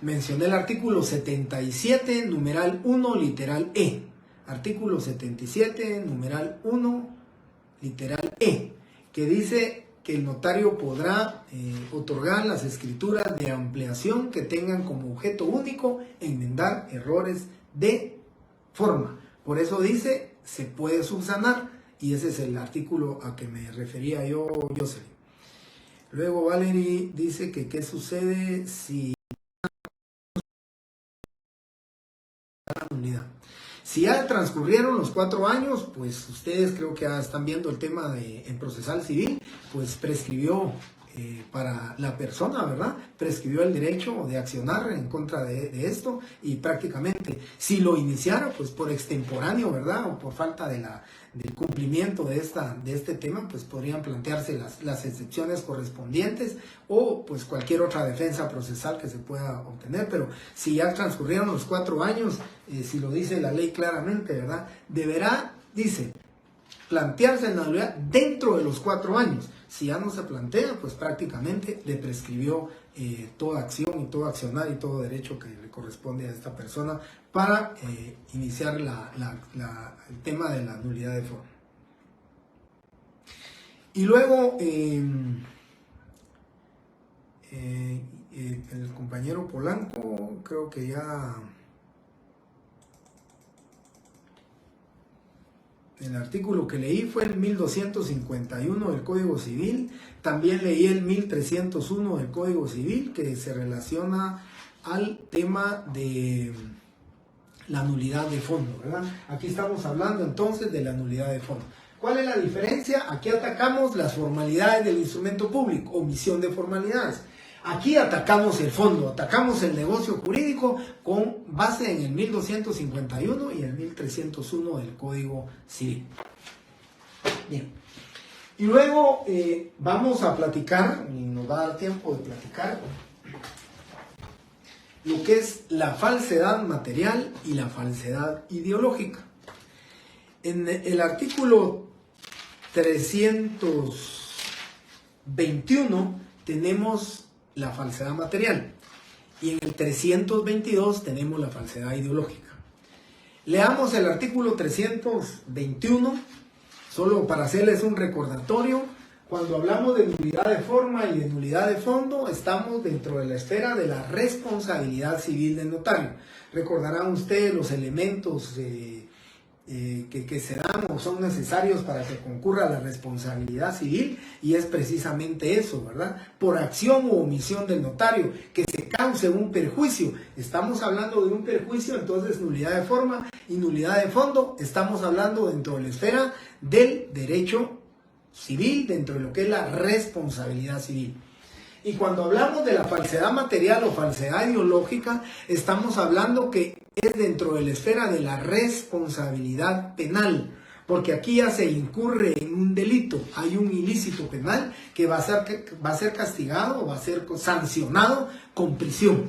mencioné el artículo 77, numeral 1, literal E. Artículo 77, numeral 1, literal E, que dice que el notario podrá otorgar las escrituras de ampliación que tengan como objeto único enmendar errores de forma. Por eso dice, se puede subsanar, y ese es el artículo a que me refería yo, Jocelyn. Luego Valerie dice que qué sucede si la nulidad. Si ya transcurrieron los 4 años, pues ustedes creo que ya están viendo el tema en procesal civil, pues prescribió para la persona, ¿verdad? Prescribió el derecho de accionar en contra de esto, y prácticamente si lo iniciara, pues por extemporáneo, ¿verdad? O por falta del cumplimiento de este tema, pues podrían plantearse las excepciones correspondientes o pues cualquier otra defensa procesal que se pueda obtener. Pero si ya transcurrieron los 4 años, si lo dice la ley claramente, ¿verdad? Deberá, dice, plantearse en la nulidad dentro de los 4 años. Si ya no se plantea, pues prácticamente le prescribió toda acción y todo accionar y todo derecho que le corresponde a esta persona para iniciar el tema de la nulidad de forma. Y luego el compañero Polanco, creo que ya... El artículo que leí fue el 1251 del Código Civil. También leí el 1301 del Código Civil, que se relaciona al tema de la nulidad de fondo, ¿verdad? Aquí estamos hablando entonces de la nulidad de fondo. ¿Cuál es la diferencia? Aquí atacamos las formalidades del instrumento público, omisión de formalidades. Aquí atacamos el fondo, atacamos el negocio jurídico con base en el 1251 y el 1301 del Código Civil. Bien. Y luego vamos a platicar, y nos va a dar tiempo de platicar, lo que es la falsedad material y la falsedad ideológica. En el artículo 321 tenemos la falsedad material y en el 322 tenemos la falsedad ideológica. Leamos el artículo 321, solo para hacerles un recordatorio. Cuando hablamos de nulidad de forma y de nulidad de fondo, estamos dentro de la esfera de la responsabilidad civil del notario. Recordarán ustedes los elementos que se dan o son necesarios para que concurra la responsabilidad civil, y es precisamente eso, ¿verdad? Por acción o omisión del notario, que se cause un perjuicio. Estamos hablando de un perjuicio, entonces nulidad de forma y nulidad de fondo, estamos hablando dentro de la esfera del derecho civil, dentro de lo que es la responsabilidad civil. Y cuando hablamos de la falsedad material o falsedad ideológica, estamos hablando que es dentro de la esfera de la responsabilidad penal, porque aquí ya se incurre en un delito, hay un ilícito penal que va a ser castigado o va a ser sancionado con prisión.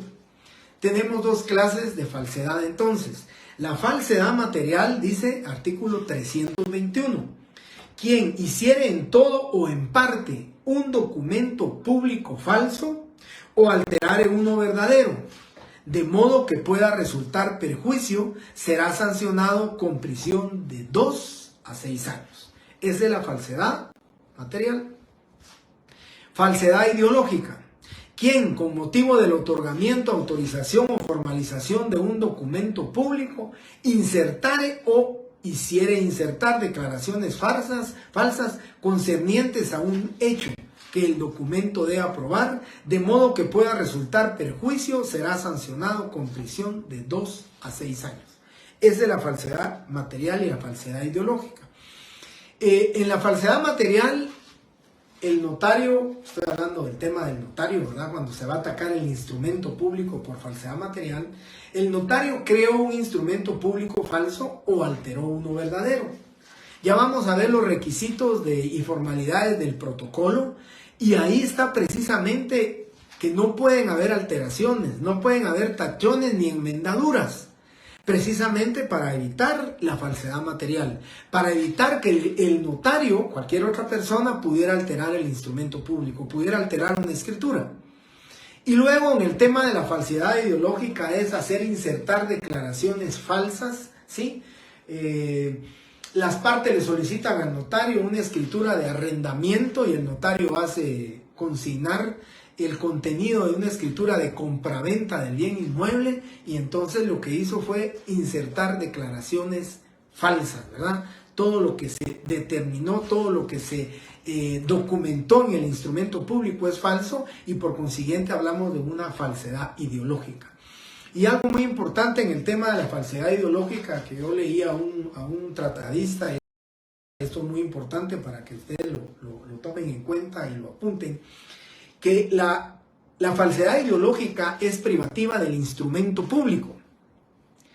Tenemos dos clases de falsedad entonces. La falsedad material, dice artículo 321, quien hiciere en todo o en parte un documento público falso o alterare uno verdadero, de modo que pueda resultar perjuicio, será sancionado con prisión de 2 a 6 años. Esa es la falsedad material. Falsedad ideológica. Quien, con motivo del otorgamiento, autorización o formalización de un documento público, insertare o hiciere insertar declaraciones falsas concernientes a un hecho que el documento debe aprobar, de modo que pueda resultar perjuicio, será sancionado con prisión de 2 a 6 años. Esa es la falsedad material y la falsedad ideológica. En la falsedad material, el notario, estoy hablando del tema del notario, ¿verdad? Cuando se va a atacar el instrumento público por falsedad material, el notario creó un instrumento público falso o alteró uno verdadero. Ya vamos a ver los requisitos y formalidades del protocolo, y ahí está precisamente que no pueden haber alteraciones, no pueden haber tachones ni enmendaduras, precisamente para evitar la falsedad material, para evitar que el notario, cualquier otra persona, pudiera alterar el instrumento público, pudiera alterar una escritura. Y luego en el tema de la falsedad ideológica es hacer insertar declaraciones falsas, ¿sí? Las partes le solicitan al notario una escritura de arrendamiento y el notario hace consignar el contenido de una escritura de compraventa del bien inmueble, y entonces lo que hizo fue insertar declaraciones falsas, ¿verdad? Todo lo que se determinó, todo lo que se documentó en el instrumento público es falso, y por consiguiente hablamos de una falsedad ideológica. Y algo muy importante en el tema de la falsedad ideológica, que yo leí a un tratadista, esto es muy importante para que ustedes lo tomen en cuenta y lo apunten, que la falsedad ideológica es privativa del instrumento público,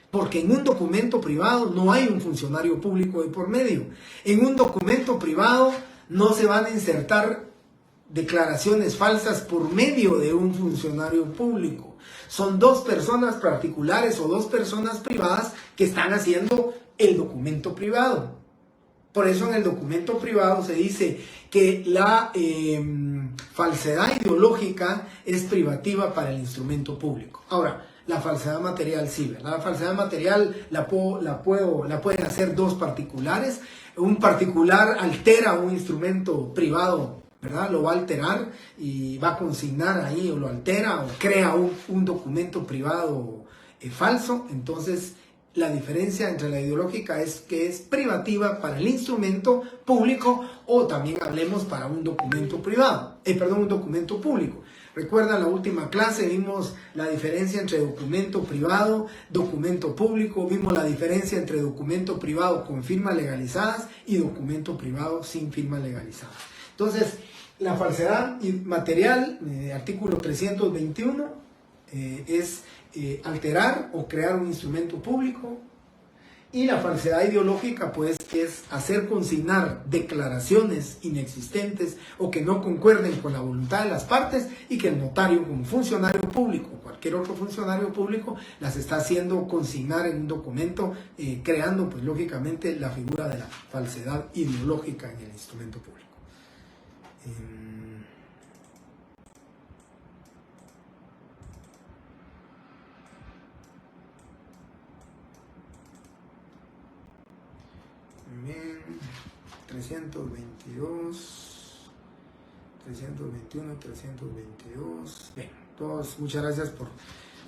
porque en un documento privado no hay un funcionario público de por medio. En un documento privado no se van a insertar declaraciones falsas por medio de un funcionario público. Son dos personas particulares o dos personas privadas que están haciendo el documento privado. Por eso en el documento privado se dice que la falsedad ideológica es privativa para el instrumento público. Ahora, la falsedad material sí, ¿verdad? La falsedad material la pueden hacer dos particulares. Un particular altera un instrumento privado, ¿verdad? Lo va a alterar y va a consignar ahí, o lo altera o crea un documento privado falso. Entonces, la diferencia entre la ideológica es que es privativa para el instrumento público, o también hablemos para un documento privado, un documento público. Recuerda, en la última clase vimos la diferencia entre documento privado, documento público, vimos la diferencia entre documento privado con firmas legalizadas y documento privado sin firmas legalizadas. Entonces, la falsedad material, artículo 321, es alterar o crear un instrumento público, y la falsedad ideológica pues es hacer consignar declaraciones inexistentes o que no concuerden con la voluntad de las partes, y que el notario, como funcionario público o cualquier otro funcionario público, las está haciendo consignar en un documento, creando pues lógicamente la figura de la falsedad ideológica en el instrumento público. 322, 321, 322. Bien, todos, muchas gracias por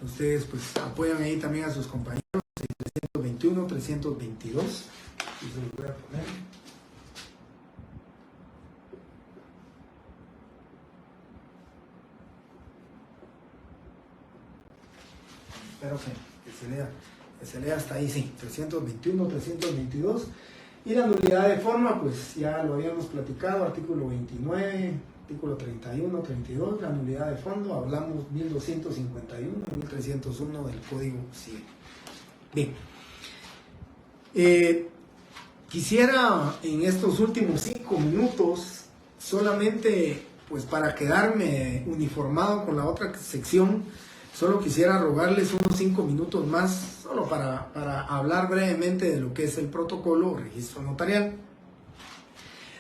ustedes, pues apoyan ahí también a sus compañeros. 321, 322. Y se los voy a poner. Espero que se lea hasta ahí, sí, 321, 322. Y la nulidad de forma, pues ya lo habíamos platicado, artículo 29, artículo 31, 32, la nulidad de fondo, hablamos 1251 y 1301 del Código Civil. Bien, quisiera en estos últimos 5 minutos, solamente pues para quedarme uniformado con la otra sección, solo quisiera rogarles unos 5 minutos más, solo para hablar brevemente de lo que es el protocolo o registro notarial.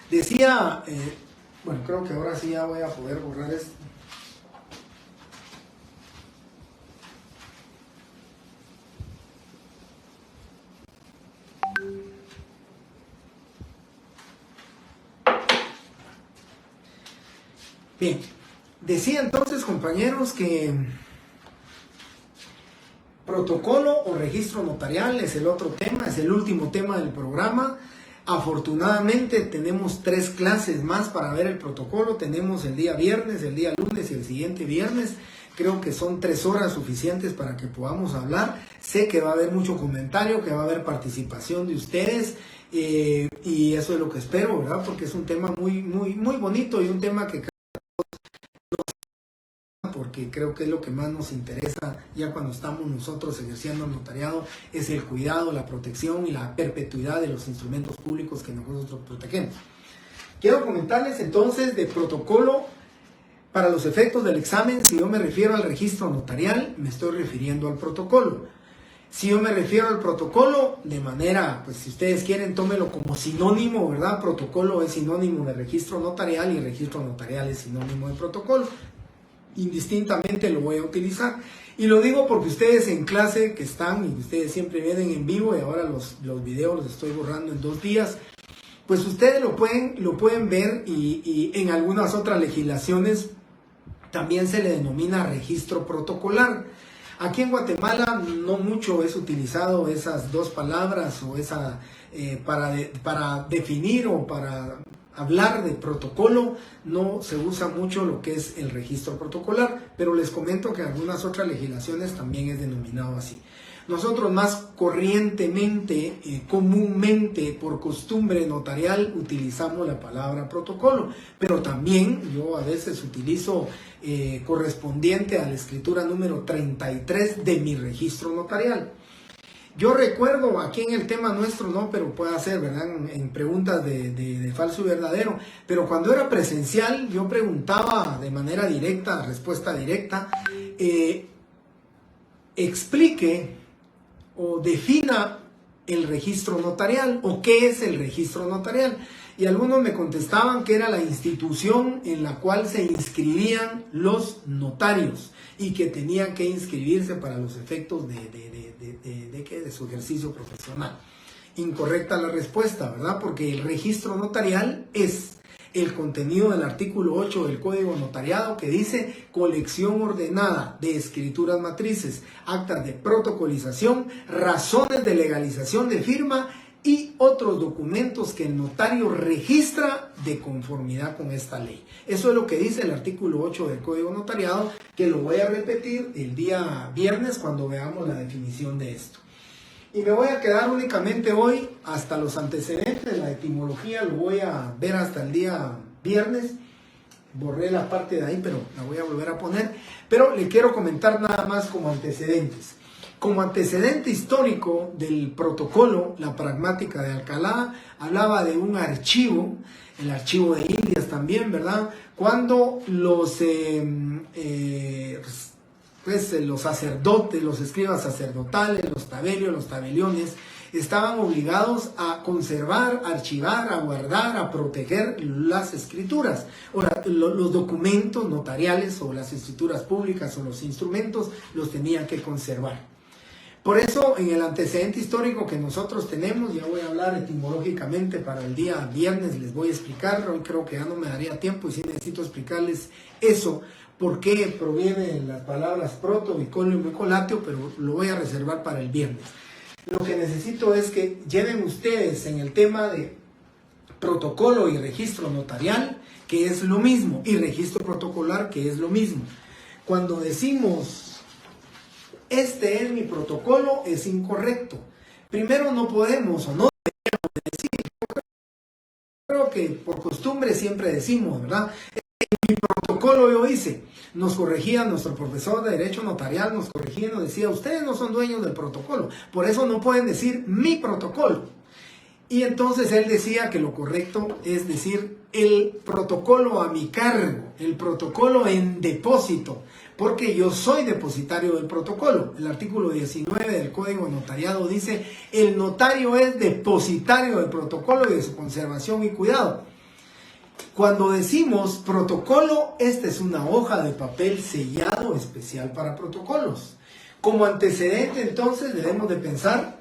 Decía, bueno, creo que ahora sí ya voy a poder borrar esto. Bien, decía entonces, compañeros, que protocolo o registro notarial es el otro tema, es el último tema del programa. Afortunadamente tenemos 3 clases más para ver el protocolo. Tenemos el día viernes, el día lunes y el siguiente viernes. Creo que son 3 horas suficientes para que podamos hablar. Sé que va a haber mucho comentario, que va a haber participación de ustedes. Y eso es lo que espero, ¿verdad? Porque es un tema muy bonito y un tema que porque creo que es lo que más nos interesa ya cuando estamos nosotros ejerciendo el notariado, es el cuidado, la protección y la perpetuidad de los instrumentos públicos que nosotros protegemos. Quiero comentarles entonces de protocolo para los efectos del examen. Si yo me refiero al registro notarial, me estoy refiriendo al protocolo. Si yo me refiero al protocolo, de manera, pues si ustedes quieren, tómelo como sinónimo, ¿verdad? Protocolo es sinónimo de registro notarial y registro notarial es sinónimo de protocolo. Indistintamente lo voy a utilizar, y lo digo porque ustedes en clase que están y ustedes siempre vienen en vivo, y ahora los videos los estoy borrando en 2 días, pues ustedes lo pueden ver, y en algunas otras legislaciones también se le denomina registro protocolar. Aquí en Guatemala no mucho es utilizado esas 2 palabras o esa para definir o para hablar de protocolo. No se usa mucho lo que es el registro protocolar, pero les comento que en algunas otras legislaciones también es denominado así. Nosotros más corrientemente, comúnmente, por costumbre notarial, utilizamos la palabra protocolo, pero también yo a veces utilizo correspondiente a la escritura número 33 de mi registro notarial. Yo recuerdo aquí en el tema nuestro, no, pero puede ser, ¿verdad? En preguntas de falso y verdadero. Pero cuando era presencial, yo preguntaba de manera directa, respuesta directa, explique o defina el registro notarial o qué es el registro notarial. Y algunos me contestaban que era la institución en la cual se inscribían los notarios y que tenían que inscribirse para los efectos de su ejercicio profesional. Incorrecta la respuesta, ¿verdad? Porque el registro notarial es el contenido del artículo 8 del Código Notariado, que dice colección ordenada de escrituras matrices, actas de protocolización, razones de legalización de firma y otros documentos que el notario registra de conformidad con esta ley. Eso es lo que dice el artículo 8 del Código Notariado, que lo voy a repetir el día viernes cuando veamos la definición de esto. Y me voy a quedar únicamente hoy hasta los antecedentes, la etimología lo voy a ver hasta el día viernes. Borré la parte de ahí, pero la voy a volver a poner. Pero le quiero comentar nada más como antecedentes. Como antecedente histórico del protocolo, la pragmática de Alcalá hablaba de un archivo, el archivo de Indias también, ¿verdad? Cuando los sacerdotes, los escribas sacerdotales, los tabelios, los tabeliones, estaban obligados a conservar, a archivar, a guardar, a proteger las escrituras. Ahora, los documentos notariales o las escrituras públicas o los instrumentos los tenían que conservar. Por eso, en el antecedente histórico que nosotros tenemos, ya voy a hablar etimológicamente para el día viernes, les voy a explicar, hoy creo que ya no me daría tiempo y sí necesito explicarles eso, por qué provienen las palabras proto, bicolio y mecolatio, pero lo voy a reservar para el viernes. Lo que necesito es que lleven ustedes en el tema de protocolo y registro notarial, que es lo mismo, y registro protocolar, que es lo mismo. Cuando decimos este es mi protocolo, es incorrecto. Primero, no podemos o no deberíamos decir, creo que por costumbre siempre decimos, ¿verdad? En mi protocolo yo hice, nos corregía nuestro profesor de Derecho Notarial, nos corregía y nos decía, ustedes no son dueños del protocolo, por eso no pueden decir mi protocolo. Y entonces él decía que lo correcto es decir el protocolo a mi cargo, el protocolo en depósito, porque yo soy depositario del protocolo. El artículo 19 del Código de Notariado dice, el notario es depositario del protocolo y de su conservación y cuidado. Cuando decimos protocolo, esta es una hoja de papel sellado especial para protocolos. Como antecedente, entonces, debemos de pensar,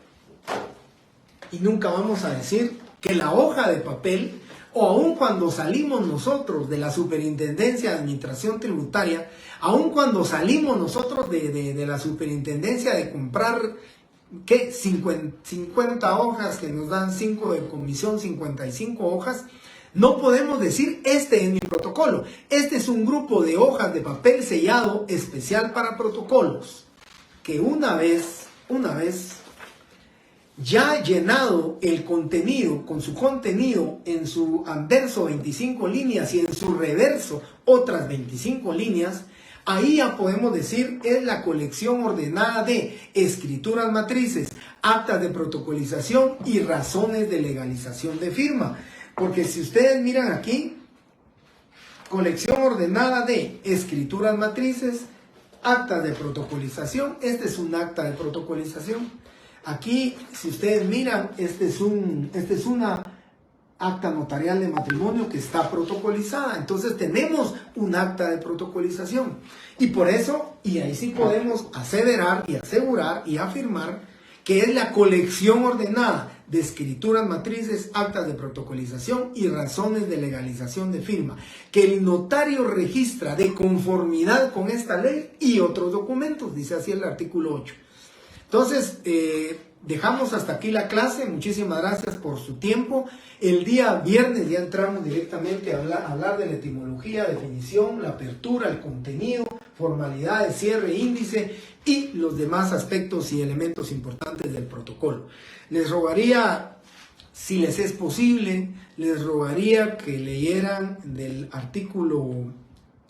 y nunca vamos a decir que la hoja de papel, o aun cuando salimos nosotros de la Superintendencia de Administración Tributaria, aun cuando salimos nosotros de la Superintendencia de comprar, ¿qué? 50 hojas que nos dan 5 de comisión, 55 hojas, no podemos decir este es mi protocolo. Este es un grupo de hojas de papel sellado especial para protocolos, que una vez ya llenado el contenido, con su contenido en su anverso 25 líneas y en su reverso otras 25 líneas, ahí ya podemos decir es la colección ordenada de escrituras matrices, actas de protocolización y razones de legalización de firma. Porque si ustedes miran aquí, colección ordenada de escrituras matrices, actas de protocolización, este es un acta de protocolización. Aquí, si ustedes miran, este es una acta notarial de matrimonio que está protocolizada. Entonces tenemos un acta de protocolización. Y por eso, y ahí sí podemos aseverar y asegurar y afirmar que es la colección ordenada de escrituras matrices, actas de protocolización y razones de legalización de firma, que el notario registra de conformidad con esta ley y otros documentos, dice así el artículo 8. Entonces, dejamos hasta aquí la clase. Muchísimas gracias por su tiempo. El día viernes ya entramos directamente a hablar de la etimología, definición, la apertura, el contenido, formalidades, cierre, índice y los demás aspectos y elementos importantes del protocolo. Les rogaría, si les es posible, les rogaría que leyeran del artículo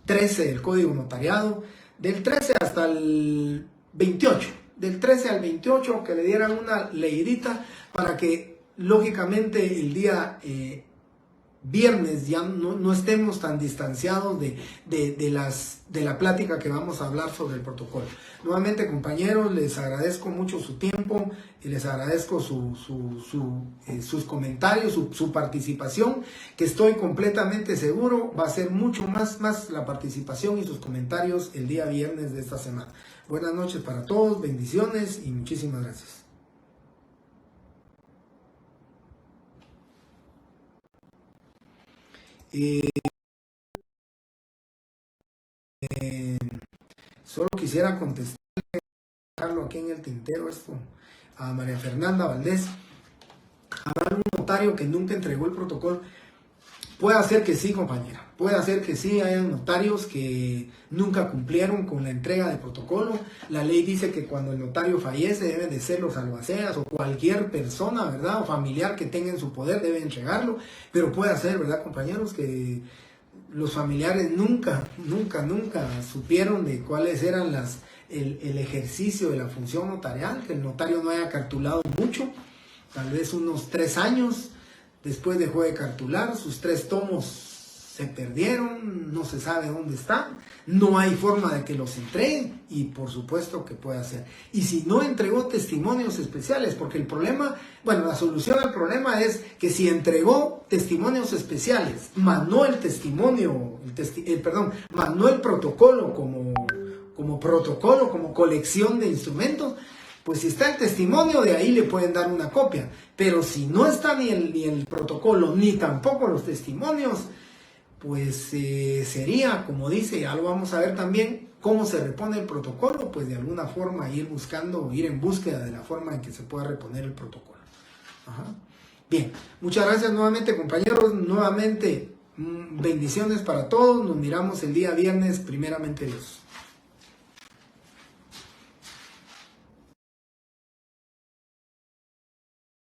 13 del Código Notariado, del 13 hasta el 28. Del 13 al 28, que le dieran una leidita para que lógicamente el día viernes ya no estemos tan distanciados de la plática que vamos a hablar sobre el protocolo. Nuevamente, compañeros, les agradezco mucho su tiempo y les agradezco sus comentarios, su participación, que estoy completamente seguro va a ser mucho más la participación y sus comentarios el día viernes de esta semana. Buenas noches para todos, bendiciones y muchísimas gracias. Solo quisiera contestarlo aquí en el tintero esto a María Fernanda Valdés. Habrá un notario que nunca entregó el protocolo. Puede ser que sí, compañera. Puede ser que sí, hay notarios que nunca cumplieron con la entrega del protocolo. La ley dice que cuando el notario fallece deben de ser los albaceas o cualquier persona, ¿verdad? O familiar que tenga en su poder debe entregarlo. Pero puede ser, ¿verdad, compañeros? Que los familiares nunca supieron de cuáles eran el ejercicio de la función notarial, que el notario no haya cartulado mucho, tal vez unos 3 años. Después dejó de cartular, sus 3 tomos se perdieron, no se sabe dónde están, no hay forma de que los entreguen y por supuesto que puede hacer. Y si no entregó testimonios especiales, porque el problema, bueno, la solución al problema es que si entregó testimonios especiales, más no el testimonio, más no el protocolo como protocolo, como colección de instrumentos, pues si está el testimonio, de ahí le pueden dar una copia. Pero si no está ni el protocolo, ni tampoco los testimonios, pues sería, como dice, ya lo vamos a ver también, cómo se repone el protocolo, pues de alguna forma ir buscando, ir en búsqueda de la forma en que se pueda reponer el protocolo. Ajá. Bien, muchas gracias nuevamente, compañeros, nuevamente bendiciones para todos, nos miramos el día viernes, primeramente Dios.